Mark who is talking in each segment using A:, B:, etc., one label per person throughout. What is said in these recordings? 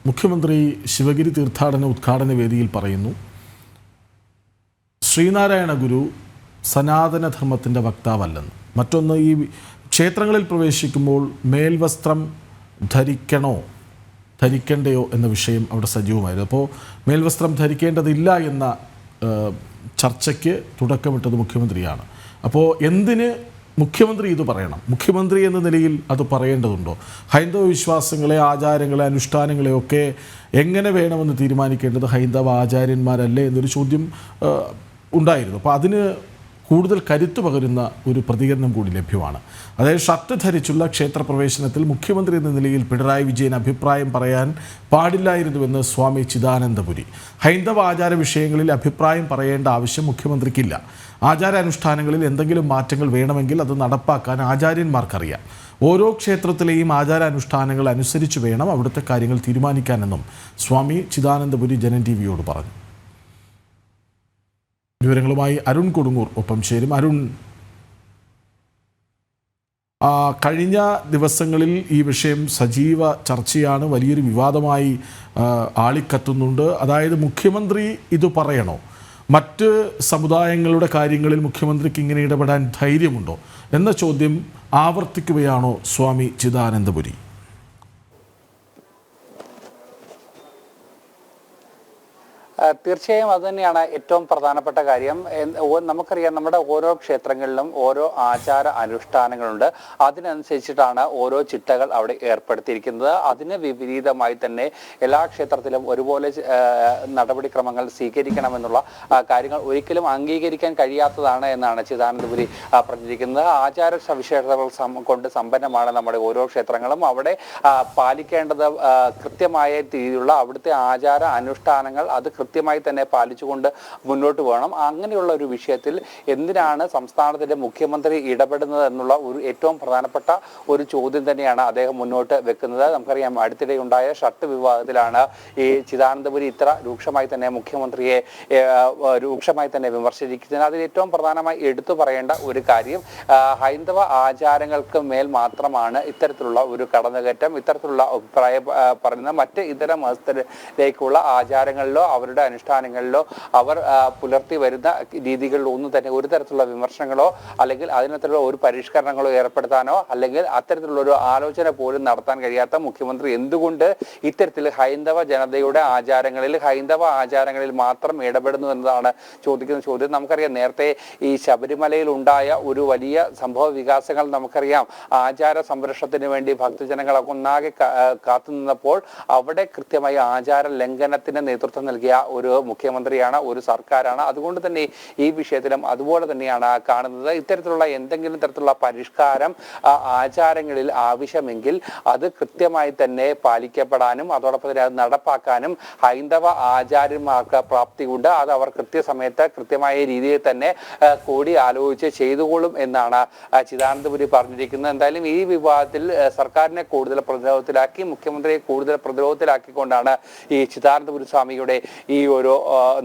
A: മുഖ്യമന്ത്രി ശിവഗിരി തീർത്ഥാടന ഉദ്ഘാടന വേദിയിൽ പറയുന്നു, ശ്രീനാരായണ ഗുരു സനാതനധർമ്മത്തിൻ്റെ വക്താവല്ലെന്ന്. മറ്റൊന്ന്, ഈ ക്ഷേത്രങ്ങളിൽ പ്രവേശിക്കുമ്പോൾ മേൽവസ്ത്രം ധരിക്കണ്ടയോ എന്ന വിഷയം അവിടെ സജീവമായിരുന്നു. അപ്പോൾ മേൽവസ്ത്രം ധരിക്കേണ്ടതില്ല എന്ന ചർച്ചയ്ക്ക് തുടക്കമിട്ടത് മുഖ്യമന്ത്രിയാണ്. അപ്പോൾ എന്തിന് മുഖ്യമന്ത്രി ഇത് പറയണം? മുഖ്യമന്ത്രി എന്ന നിലയിൽ അത് പറയേണ്ടതുണ്ടോ? ഹൈന്ദവ വിശ്വാസങ്ങളെ, ആചാരങ്ങളെ, അനുഷ്ഠാനങ്ങളെയൊക്കെ എങ്ങനെ വേണമെന്ന് തീരുമാനിക്കേണ്ടത് ഹൈന്ദവ ആചാര്യന്മാരല്ലേ എന്നൊരു ചോദ്യം ഉണ്ടായിരുന്നു. അപ്പോൾ അതിന് കൂടുതൽ കരുത്തു പകരുന്ന ഒരു പ്രതികരണം കൂടി ലഭ്യമാണ്. അതായത് ഷർട്ട് ധരിച്ചുള്ള ക്ഷേത്രപ്രവേശനത്തിൽ മുഖ്യമന്ത്രി എന്ന നിലയിൽ പിണറായി വിജയൻ അഭിപ്രായം പറയാൻ പാടില്ലായിരുന്നുവെന്ന് സ്വാമി ചിദാനന്ദപുരി. ഹൈന്ദവ ആചാര വിഷയങ്ങളിൽ അഭിപ്രായം പറയേണ്ട ആവശ്യം മുഖ്യമന്ത്രിക്കില്ല. ആചാരാനുഷ്ഠാനങ്ങളിൽ എന്തെങ്കിലും മാറ്റങ്ങൾ വേണമെങ്കിൽ അത് നടപ്പാക്കാൻ ആചാര്യന്മാർക്കറിയാം. ഓരോ ക്ഷേത്രത്തിലെയും ആചാരാനുഷ്ഠാനങ്ങൾ അനുസരിച്ച് വേണം അവിടുത്തെ കാര്യങ്ങൾ തീരുമാനിക്കാനെന്നും സ്വാമി ചിദാനന്ദപുരി ജനൻ ടിവിയോട് പറഞ്ഞു. വിവരങ്ങളുമായി അരുൺ കൊടുങ്ങൂർ ഒപ്പം ചേരും. അരുൺ, കഴിഞ്ഞ ദിവസങ്ങളിൽ ഈ വിഷയം സജീവ ചർച്ചയാണ്, വലിയൊരു വിവാദമായി ആളിക്കത്തുന്നുണ്ട്. അതായത് മുഖ്യമന്ത്രി ഇത് പറയണോ? മറ്റ് സമുദായങ്ങളുടെ കാര്യങ്ങളിൽ മുഖ്യമന്ത്രിക്ക് ഇങ്ങനെ ഇടപെടാൻ ധൈര്യമുണ്ടോ എന്ന ചോദ്യം ആവർത്തിക്കുകയാണോ സ്വാമി ചിദാനന്ദപുരി?
B: തീർച്ചയായും അതുതന്നെയാണ് ഏറ്റവും പ്രധാനപ്പെട്ട കാര്യം. നമുക്കറിയാം, നമ്മുടെ ഓരോ ക്ഷേത്രങ്ങളിലും ഓരോ ആചാര അനുഷ്ഠാനങ്ങളുണ്ട്. അതിനനുസരിച്ചിട്ടാണ് ഓരോ ചിട്ടകൾ അവിടെ ഏർപ്പെടുത്തിയിരിക്കുന്നത്. അതിന് വിപരീതമായി തന്നെ എല്ലാ ക്ഷേത്രത്തിലും ഒരുപോലെ നടപടിക്രമങ്ങൾ സ്വീകരിക്കണമെന്നുള്ള കാര്യങ്ങൾ ഒരിക്കലും അംഗീകരിക്കാൻ കഴിയാത്തതാണ് എന്നാണ് ചിദാനന്ദപുരി പറഞ്ഞിരിക്കുന്നത്. ആചാര സവിശേഷതകൾ കൊണ്ട് സമ്പന്നമാണ് നമ്മുടെ ഓരോ ക്ഷേത്രങ്ങളും. അവിടെ പാലിക്കേണ്ടത് കൃത്യമായ രീതിയിലുള്ള അവിടുത്തെ ആചാര അനുഷ്ഠാനങ്ങൾ അത് കൃത്യമായി തന്നെ പാലിച്ചുകൊണ്ട് മുന്നോട്ട് പോകണം. അങ്ങനെയുള്ള ഒരു വിഷയത്തിൽ എന്തിനാണ് സംസ്ഥാനത്തിന്റെ മുഖ്യമന്ത്രി ഇടപെടുന്നത് എന്നുള്ള ഒരു ഏറ്റവും പ്രധാനപ്പെട്ട ഒരു ചോദ്യം തന്നെയാണ് അദ്ദേഹം മുന്നോട്ട് വെക്കുന്നത്. നമുക്കറിയാം, അടുത്തിടെ ഉണ്ടായ ഷർട്ട് വിവാദത്തിലാണ് ഈ ചിദാനന്ദപുരി ഇത്ര രൂക്ഷമായി തന്നെ മുഖ്യമന്ത്രിയെ രൂക്ഷമായി തന്നെ വിമർശിക്കുന്നത്. അതിൽ ഏറ്റവും പ്രധാനമായി എടുത്തു പറയേണ്ട ഒരു കാര്യം, ഹൈന്ദവ ആചാരങ്ങൾക്ക് മേൽ മാത്രമാണ് ഇത്തരത്തിലുള്ള ഒരു കടന്നുകയറ്റം, ഇത്തരത്തിലുള്ള അഭിപ്രായം പറയുന്ന മറ്റ് ഇതര മതസ്ഥരിലേക്കുള്ള ആചാരങ്ങളിലോ അവരുടെ അനുഷ്ഠാനങ്ങളിലോ അവർ പുലർത്തി വരുന്ന രീതികളിൽ ഒന്നും തന്നെ ഒരു തരത്തിലുള്ള വിമർശനങ്ങളോ അല്ലെങ്കിൽ അതിനകത്തുള്ള ഒരു പരിഷ്കരണങ്ങളോ ഏർപ്പെടുത്താനോ അല്ലെങ്കിൽ അത്തരത്തിലുള്ള ഒരു ആലോചന പോലും നടത്താൻ കഴിയാത്ത മുഖ്യമന്ത്രി എന്തുകൊണ്ട് ഇത്തരത്തിൽ ഹൈന്ദവ ജനതയുടെ ഹൈന്ദവ ആചാരങ്ങളിൽ മാത്രം ഇടപെടുന്നു എന്നതാണ് ചോദിക്കുന്ന ചോദ്യം. നമുക്കറിയാം, നേരത്തെ ഈ ശബരിമലയിൽ ഉണ്ടായ ഒരു വലിയ സംഭവ വികാസങ്ങൾ നമുക്കറിയാം. ആചാര സംരക്ഷണത്തിന് വേണ്ടി ഭക്തജനങ്ങളൊക്കെ ഒന്നാകെ കാത്തുനിന്നപ്പോൾ അവിടെ കൃത്യമായി ആചാര ലംഘനത്തിന് നേതൃത്വം നൽകിയ ഒരു മുഖ്യമന്ത്രിയാണ്, ഒരു സർക്കാരാണ്. അതുകൊണ്ട് തന്നെ ഈ വിഷയത്തിലും അതുപോലെ തന്നെയാണ് കാണുന്നത്. ഇത്തരത്തിലുള്ള എന്തെങ്കിലും തരത്തിലുള്ള പരിഷ്കാരം ആചാരങ്ങളിൽ ആവശ്യമെങ്കിൽ അത് കൃത്യമായി തന്നെ പാലിക്കപ്പെടാനും അതോടൊപ്പം തന്നെ അത് നടപ്പാക്കാനും ഹൈന്ദവ ആചാര്യന്മാർക്ക് പ്രാപ്തിയുണ്ട്. അത് അവർ കൃത്യസമയത്ത് കൃത്യമായ രീതിയിൽ തന്നെ കൂടി ആലോചിച്ച് ചെയ്തുകൊള്ളും എന്നാണ് ചിദാനന്ദപുരി പറഞ്ഞിരിക്കുന്നത്. എന്തായാലും ഈ വിവാദത്തിൽ സർക്കാരിനെ കൂടുതൽ പ്രതിരോധത്തിലാക്കി, മുഖ്യമന്ത്രിയെ കൂടുതൽ പ്രതിരോധത്തിലാക്കിക്കൊണ്ടാണ് ഈ ചിദാനന്ദപുരി സ്വാമിയുടെ ഈ ഒരു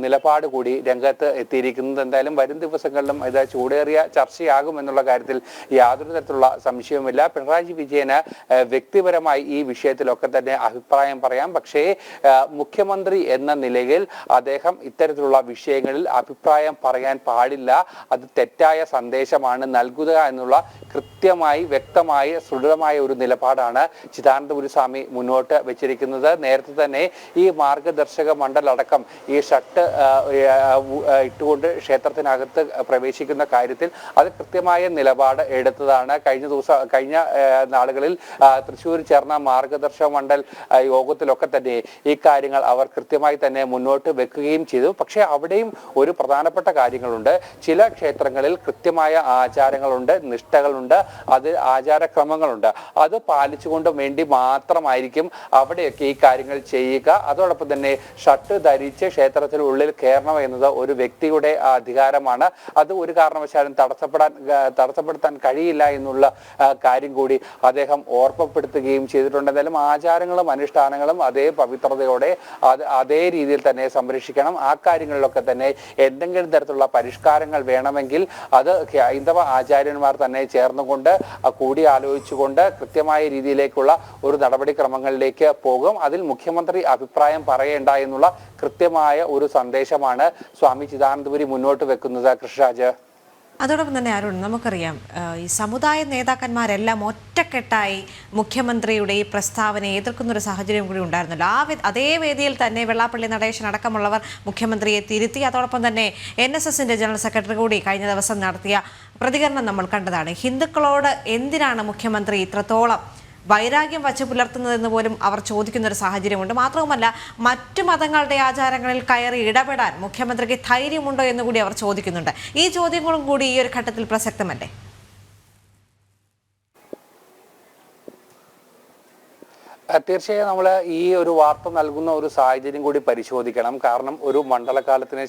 B: നിലപാട് കൂടി രംഗത്ത് എത്തിയിരിക്കുന്നത്. എന്തായാലും വരും ദിവസങ്ങളിലും ഇത് ചൂടേറിയ ചർച്ചയാകുമെന്നുള്ള കാര്യത്തിൽ യാതൊരു തരത്തിലുള്ള സംശയവുമില്ല. പിണറായി വിജയന് വ്യക്തിപരമായി ഈ വിഷയത്തിലൊക്കെ തന്നെ അഭിപ്രായം പറയാം. പക്ഷേ മുഖ്യമന്ത്രി എന്ന നിലയിൽ അദ്ദേഹം ഇത്തരത്തിലുള്ള വിഷയങ്ങളിൽ അഭിപ്രായം പറയാൻ പാടില്ല. അത് തെറ്റായ സന്ദേശമാണ് നൽകുക എന്നുള്ള കൃത്യമായി വ്യക്തമായി ദൃഢമായ ഒരു നിലപാടാണ് ചിദാനന്ദപുരി സ്വാമി മുന്നോട്ട് വെച്ചിരിക്കുന്നത്. നേരത്തെ തന്നെ ഈ മാർഗദർശക മണ്ഡലടക്കം ഈ ഷർട്ട് ഇട്ടുകൊണ്ട് ക്ഷേത്രത്തിനകത്ത് പ്രവേശിക്കുന്ന കാര്യത്തിൽ അത് കൃത്യമായ നിലപാട് എടുത്തതാണ്. കഴിഞ്ഞ നാളുകളിൽ തൃശ്ശൂർ ചേർന്ന മാർഗദർശക മണ്ഡൽ യോഗത്തിലൊക്കെ തന്നെ ഈ കാര്യങ്ങൾ അവർ കൃത്യമായി തന്നെ മുന്നോട്ട് വെക്കുകയും ചെയ്തു. പക്ഷേ അവിടെയും ഒരു പ്രധാനപ്പെട്ട കാര്യങ്ങളുണ്ട്. ചില ക്ഷേത്രങ്ങളിൽ കൃത്യമായ ആചാരങ്ങളുണ്ട്, നിഷ്ഠകളുണ്ട്, അത് ആചാരക്രമങ്ങളുണ്ട്. അത് പാലിച്ചുകൊണ്ട് വേണ്ടി മാത്രമായിരിക്കും അവിടെയൊക്കെ ഈ കാര്യങ്ങൾ ചെയ്യുക. അതോടൊപ്പം തന്നെ ഷർട്ട് ധരിച്ച് ക്ഷേത്രത്തിനുള്ളിൽ കയറണം എന്നത് ഒരു വ്യക്തിയുടെ അധികാരമാണ്. അത് ഒരു കാരണവശാലും തടസ്സപ്പെടുത്താൻ കഴിയില്ല എന്നുള്ള കാര്യം കൂടി അദ്ദേഹം ഓർമ്മപ്പെടുത്തുകയും ചെയ്തിട്ടുണ്ട്. എന്തായാലും ആചാരങ്ങളും അനുഷ്ഠാനങ്ങളും അതേ പവിത്രതയോടെ അതേ രീതിയിൽ തന്നെ സംരക്ഷിക്കണം. ആ കാര്യങ്ങളിലൊക്കെ തന്നെ എന്തെങ്കിലും തരത്തിലുള്ള പരിഷ്കാരങ്ങൾ വേണമെങ്കിൽ അത് ഹൈന്ദവ ആചാര്യന്മാർ തന്നെ ചേർന്നുകൊണ്ട് കൂടിയാലോചിച്ചുകൊണ്ട് കൃത്യമായ രീതിയിലേക്കുള്ള ഒരു നടപടിക്രമങ്ങളിലേക്ക് പോകും. അതിൽ മുഖ്യമന്ത്രി അഭിപ്രായം പറയേണ്ട എന്നുള്ള കൃത്യമായ ഒരു സന്ദേശമാണ് സ്വാമി ചിദാനന്ദപുരി മുന്നോട്ട് വെക്കുന്നത്. കൃഷ്ണരാജ്,
C: അതോടൊപ്പം തന്നെ അരുൺ, നമുക്കറിയാം ഈ സമുദായ നേതാക്കന്മാരെല്ലാം ഒറ്റക്കെട്ടായി മുഖ്യമന്ത്രിയുടെ ഈ പ്രസ്താവനയെ എതിർക്കുന്നൊരു സാഹചര്യം കൂടി ഉണ്ടായിരുന്നല്ലോ. അതേ വേദിയിൽ തന്നെ വെള്ളാപ്പള്ളി നടേശൻ അടക്കമുള്ളവർ മുഖ്യമന്ത്രിയെ തിരുത്തി. അതോടൊപ്പം തന്നെ NSSന്റെ ജനറൽ സെക്രട്ടറി കൂടി കഴിഞ്ഞ ദിവസം നടത്തിയ പ്രതികരണം നമ്മൾ കണ്ടതാണ്. ഹിന്ദുക്കളോട് എന്തിനാണ് മുഖ്യമന്ത്രി ഇത്രത്തോളം വൈരാഗ്യം വച്ച് പുലർത്തുന്നതെന്ന് പോലും അവർ ചോദിക്കുന്ന ഒരു സാഹചര്യമുണ്ട്. മാത്രവുമല്ല, മറ്റു മതങ്ങളുടെ ആചാരങ്ങളിൽ കയറി ഇടപെടാൻ മുഖ്യമന്ത്രിക്ക് ധൈര്യമുണ്ടോ എന്ന് കൂടി അവർ ചോദിക്കുന്നുണ്ട്. ഈ ചോദ്യങ്ങളും കൂടി ഈ ഒരു ഘട്ടത്തിൽ പ്രസക്തമല്ലേ?
B: തീർച്ചയായും നമ്മൾ ഈ ഒരു വാർത്ത നൽകുന്ന ഒരു സാഹചര്യം കൂടി പരിശോധിക്കണം. കാരണം ഒരു മണ്ഡലകാലത്തിന്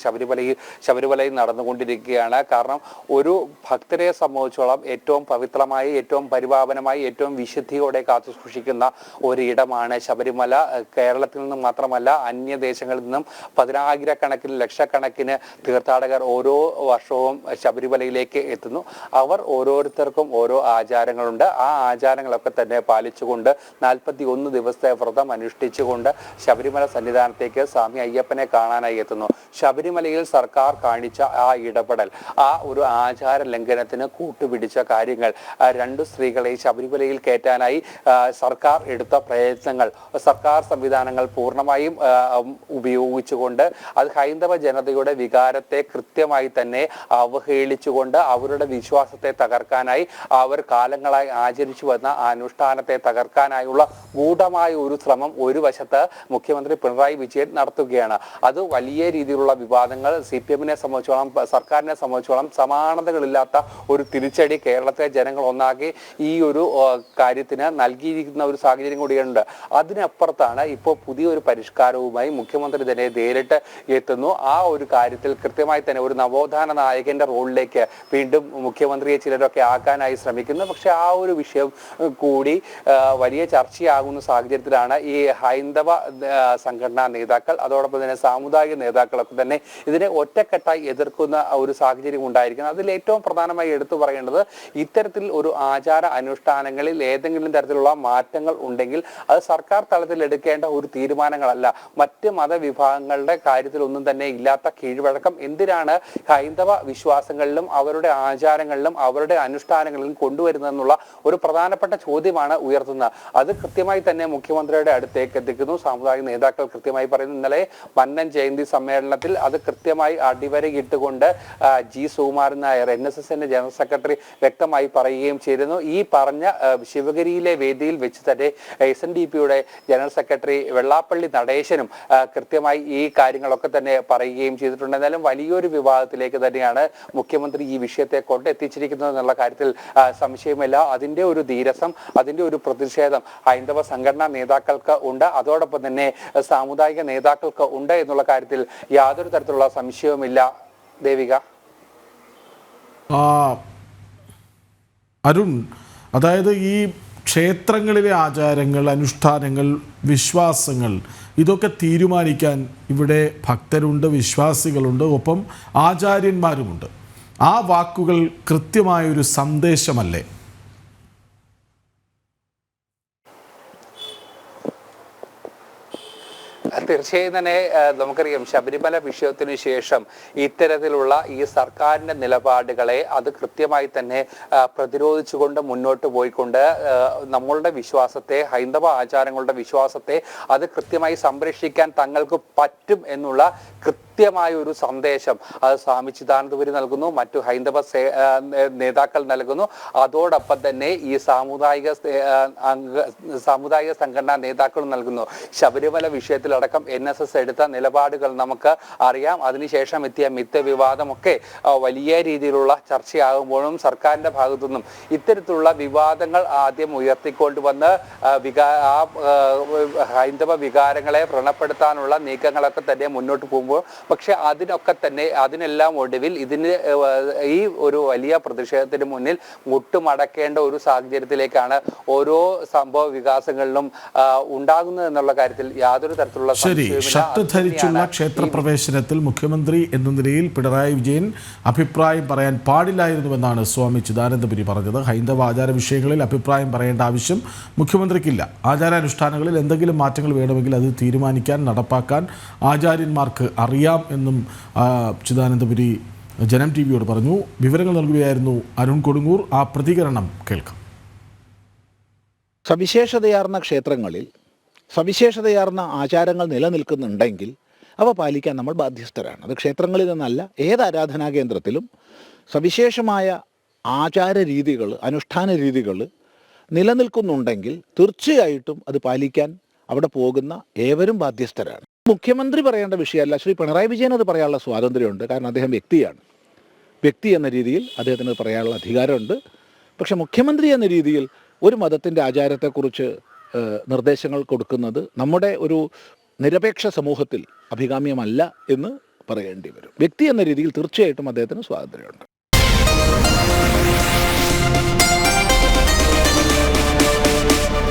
B: ശബരിമലയിൽ നടന്നുകൊണ്ടിരിക്കുകയാണ്. കാരണം ഒരു ഭക്തരെ സംബന്ധിച്ചോളം ഏറ്റവും പവിത്രമായി, ഏറ്റവും പരിപാവനമായി, ഏറ്റവും വിശുദ്ധിയോടെ കാത്തു സൂക്ഷിക്കുന്ന ഒരിടമാണ് ശബരിമല. കേരളത്തിൽ നിന്നും മാത്രമല്ല, അന്യദേശങ്ങളിൽ നിന്നും പതിനായിരക്കണക്കിന് ലക്ഷക്കണക്കിന് തീർത്ഥാടകർ ഓരോ വർഷവും ശബരിമലയിലേക്ക് എത്തുന്നു. അവർ ഓരോരുത്തർക്കും ഓരോ ആചാരങ്ങളുണ്ട്. ആ ആചാരങ്ങളൊക്കെ തന്നെ പാലിച്ചുകൊണ്ട് 41 ദിവസത്തെ വ്രതം അനുഷ്ഠിച്ചുകൊണ്ട് ശബരിമല സന്നിധാനത്തേക്ക് സ്വാമി അയ്യപ്പനെ കാണാനായി എത്തുന്നു. ശബരിമലയിൽ സർക്കാർ കാണിച്ച ആ ഇടപെടൽ, ആ ഒരു ആചാര ലംഘനത്തിന് കൂട്ടുപിടിച്ച കാര്യങ്ങൾ, 2 സ്ത്രീകളെ ശബരിമലയിൽ കയറ്റാനായി സർക്കാർ എടുത്ത പ്രയത്നങ്ങൾ, സർക്കാർ സംവിധാനങ്ങൾ പൂർണ്ണമായും ഉപയോഗിച്ചുകൊണ്ട് അത് ഹൈന്ദവ ജനതയുടെ വികാരത്തെ കൃത്യമായി തന്നെ അവഹേളിച്ചുകൊണ്ട് അവരുടെ വിശ്വാസത്തെ തകർക്കാനായി, അവർ കാലങ്ങളായി ആചരിച്ചു വന്ന അനുഷ്ഠാനത്തെ തകർക്കാനായുള്ള ഗൂഢമായ ഒരു ശ്രമം ഒരു വശത്ത് മുഖ്യമന്ത്രി പിണറായി വിജയൻ നടത്തുകയാണ്. അത് വലിയ രീതിയിലുള്ള വിവാദങ്ങൾ CPM-നെ സംബന്ധിച്ചോളം, സർക്കാരിനെ സംബന്ധിച്ചോളം സമാനതകളില്ലാത്ത ഒരു തിരിച്ചടി കേരളത്തിലെ ജനങ്ങൾ ഒന്നാകെ ഈ ഒരു കാര്യത്തിന് നൽകിയിരിക്കുന്ന ഒരു സാഹചര്യം കൂടിയുണ്ട്. അതിനപ്പുറത്താണ് ഇപ്പോൾ പുതിയൊരു പരിഷ്കാരവുമായി മുഖ്യമന്ത്രി തന്നെ നേരിട്ട് എത്തുന്നു. ആ ഒരു കാര്യത്തിൽ കൃത്യമായി തന്നെ ഒരു നവോത്ഥാന നായകന്റെ റോളിലേക്ക് വീണ്ടും മുഖ്യമന്ത്രിയെ ചിലരൊക്കെ ആക്കാനായി ശ്രമിക്കുന്നു. പക്ഷെ ആ ഒരു വിഷയം കൂടി വലിയ ചർച്ചയാകുന്ന സാഹചര്യത്തിലാണ് ഈ ഹൈന്ദവ സംഘടനാ നേതാക്കൾ, അതോടൊപ്പം തന്നെ സാമുദായിക നേതാക്കളൊക്കെ തന്നെ ഇതിനെ ഒറ്റക്കെട്ടായി എതിർക്കുന്ന ഒരു സാഹചര്യം ഉണ്ടായിരിക്കുന്നത്. അതിൽ ഏറ്റവും പ്രധാനമായി എടുത്തു പറയേണ്ടത്, ഇത്തരത്തിൽ ഒരു ആചാര അനുഷ്ഠാനങ്ങളിൽ ഏതെങ്കിലും തരത്തിലുള്ള മാറ്റങ്ങൾ ഉണ്ടെങ്കിൽ അത് സർക്കാർ തലത്തിൽ എടുക്കേണ്ട ഒരു തീരുമാനങ്ങളല്ല. മറ്റ് മതവിഭാഗങ്ങളുടെ കാര്യത്തിൽ ഒന്നും തന്നെ ഇല്ലാത്ത കീഴ്വഴക്കം എന്തിനാണ് ഹൈന്ദവ വിശ്വാസങ്ങളിലും അവരുടെ ആചാരങ്ങളിലും അവരുടെ അനുഷ്ഠാനങ്ങളിലും കൊണ്ടുവരുന്നതെന്നുള്ള ഒരു പ്രധാനപ്പെട്ട ചോദ്യമാണ് ഉയർത്തുന്നത്. അത് കൃത്യമായി തന്നെ മുഖ്യമന്ത്രിയുടെ അടുത്തേക്ക് എത്തിക്കുന്നു. സാമുദായിക നേതാക്കൾ കൃത്യമായി പറയുന്നു. ഇന്നലെ മന്നൻ ജയന്തി സമ്മേളനത്തിൽ അത് കൃത്യമായി അടിവരയിട്ടുകൊണ്ട് G. സുകുമാരൻ നായർ, NSSന്റെ ജനറൽ സെക്രട്ടറി, വ്യക്തമായി പറയുകയും ചെയ്തിരുന്നു. ഈ പറഞ്ഞ ശിവഗിരിയിലെ വേദിയിൽ വെച്ച് തന്നെ SNDPയുടെ ജനറൽ സെക്രട്ടറി വെള്ളാപ്പള്ളി നടേശനും കൃത്യമായി ഈ കാര്യങ്ങളൊക്കെ തന്നെ പറയുകയും ചെയ്തിട്ടുണ്ട്. എന്നാലും വലിയൊരു വിവാദത്തിലേക്ക് തന്നെയാണ് മുഖ്യമന്ത്രി ഈ വിഷയത്തെ കൊണ്ടെത്തിച്ചിരിക്കുന്നത് എന്നുള്ള കാര്യത്തിൽ സംശയമില്ല. അതിന്റെ ഒരു ധീരസം, അതിന്റെ ഒരു പ്രതിഷേധം ഹൈന്ദവ സംഘടനാ നേതാക്കൾക്ക് ഉണ്ട്, അതോടൊപ്പം തന്നെ സാമുദായിക നേതാക്കൾക്ക് ഉണ്ട് എന്നുള്ള കാര്യത്തിൽ യാതൊരു തരത്തിലുള്ള സംശയവുമില്ല. ദേവിക,
A: അരുൺ, അതായത് ഈ ക്ഷേത്രങ്ങളിലെ ആചാരങ്ങൾ, അനുഷ്ഠാനങ്ങൾ, വിശ്വാസങ്ങൾ, ഇതൊക്കെ തീരുമാനിക്കാൻ ഇവിടെ ഭക്തരുണ്ട്, വിശ്വാസികളുണ്ട്, ഒപ്പം ആചാര്യന്മാരുമുണ്ട്. ആ വാക്കുകൾ കൃത്യമായൊരു സന്ദേശമല്ലേ?
B: തീർച്ചയായും തന്നെ നമുക്കറിയാം, ശബരിമല വിഷയത്തിന് ശേഷം ഇത്തരത്തിലുള്ള ഈ സർക്കാരിന്റെ നിലപാടുകളെ അത് കൃത്യമായി തന്നെ പ്രതിരോധിച്ചുകൊണ്ട് മുന്നോട്ട് പോയിക്കൊണ്ട് നമ്മളുടെ വിശ്വാസത്തെ, ഹൈന്ദവ ആചാരങ്ങളുടെ വിശ്വാസത്തെ അത് കൃത്യമായി സംരക്ഷിക്കാൻ തങ്ങൾക്ക് പറ്റും എന്നുള്ള കൃത്യമായ ഒരു സന്ദേശം അത് സ്വാമി ചിദാനന്ദപുരി നൽകുന്നു, മറ്റു ഹൈന്ദവ നേതാക്കൾ നൽകുന്നു. അതോടൊപ്പം തന്നെ ഈ സാമുദായിക സംഘടനാ നേതാക്കൾ നൽകുന്നു. ശബരിമല വിഷയത്തിലടക്കം അടക്കം NSS എടുത്ത നിലപാടുകൾ നമുക്ക് അറിയാം. അതിനുശേഷം എത്തിയ മിത്ത് വിവാദമൊക്കെ വലിയ രീതിയിലുള്ള ചർച്ചയാകുമ്പോഴും സർക്കാരിന്റെ ഭാഗത്തുനിന്നും ഇത്തരത്തിലുള്ള വിവാദങ്ങൾ ആദ്യം ഉയർത്തിക്കൊണ്ടുവന്ന് ഹൈന്ദവ വികാരങ്ങളെ വ്രണപ്പെടുത്താനുള്ള നീക്കങ്ങളൊക്കെ തന്നെ മുന്നോട്ട് പോകുമ്പോൾ പക്ഷെ അതിനെല്ലാം ഒടുവിൽ ഈ ഒരു വലിയ പ്രതിഷേധത്തിന് മുന്നിൽ മുട്ടുമടക്കേണ്ട ഒരു സാഹചര്യത്തിലേക്കാണ് ഓരോ സംഭവ വികാസങ്ങളിലും ഉണ്ടാകുന്നത് എന്നുള്ള കാര്യത്തിൽ യാതൊരു തരത്തിലുള്ള
A: ശരി. ഷർട്ട് ധരിച്ചുള്ള ക്ഷേത്രപ്രവേശനത്തിൽ മുഖ്യമന്ത്രി എന്ന നിലയിൽ പിണറായി വിജയൻ അഭിപ്രായം പറയാൻ പാടില്ലായിരുന്നുവെന്നാണ് സ്വാമി ചിദാനന്ദപുരി പറഞ്ഞത്. ഹൈന്ദവ ആചാര വിഷയങ്ങളിൽ അഭിപ്രായം പറയേണ്ട ആവശ്യം മുഖ്യമന്ത്രിക്കില്ല. ആചാരാനുഷ്ഠാനങ്ങളിൽ എന്തെങ്കിലും മാറ്റങ്ങൾ വേണമെങ്കിൽ അത് തീരുമാനിക്കാൻ നടപ്പാക്കാൻ ആചാര്യന്മാർക്ക് അറിയാം എന്നും ചിദാനന്ദപുരി ജനം ടിവിയോട് പറഞ്ഞു. വിവരങ്ങൾ നൽകുകയായിരുന്നു അരുൺ കൊടുങ്ങൂർ. ആ പ്രതികരണം കേൾക്കാം.
D: സവിശേഷതയാർന്ന ക്ഷേത്രങ്ങളിൽ സവിശേഷതയാർന്ന ആചാരങ്ങൾ നിലനിൽക്കുന്നുണ്ടെങ്കിൽ അവ പാലിക്കാൻ നമ്മൾ ബാധ്യസ്ഥരാണ്. അത് ക്ഷേത്രങ്ങളിൽ നിന്നല്ല, ഏത് ആരാധനാ കേന്ദ്രത്തിലും സവിശേഷമായ ആചാര രീതികൾ, അനുഷ്ഠാന രീതികൾ നിലനിൽക്കുന്നുണ്ടെങ്കിൽ തീർച്ചയായിട്ടും അത് പാലിക്കാൻ അവിടെ പോകുന്ന ഏവരും ബാധ്യസ്ഥരാണ്. മുഖ്യമന്ത്രി പറയേണ്ട വിഷയമല്ല. ശ്രീ പിണറായി വിജയൻ അത് പറയാനുള്ള സ്വാതന്ത്ര്യമുണ്ട്. കാരണം അദ്ദേഹം വ്യക്തിയാണ്. വ്യക്തി എന്ന രീതിയിൽ അദ്ദേഹത്തിന് പറയാനുള്ള അധികാരമുണ്ട്. പക്ഷെ മുഖ്യമന്ത്രി എന്ന രീതിയിൽ ഒരു മതത്തിൻ്റെ ആചാരത്തെക്കുറിച്ച് നിർദ്ദേശങ്ങൾ കൊടുക്കുന്നത് നമ്മുടെ ഒരു നിരപേക്ഷ സമൂഹത്തിൽ അഭികാമ്യമല്ല എന്ന് പറയേണ്ടി വരും. വ്യക്തി എന്ന രീതിയിൽ തീർച്ചയായിട്ടും അദ്ദേഹത്തിന് സ്വാതന്ത്ര്യമുണ്ട്.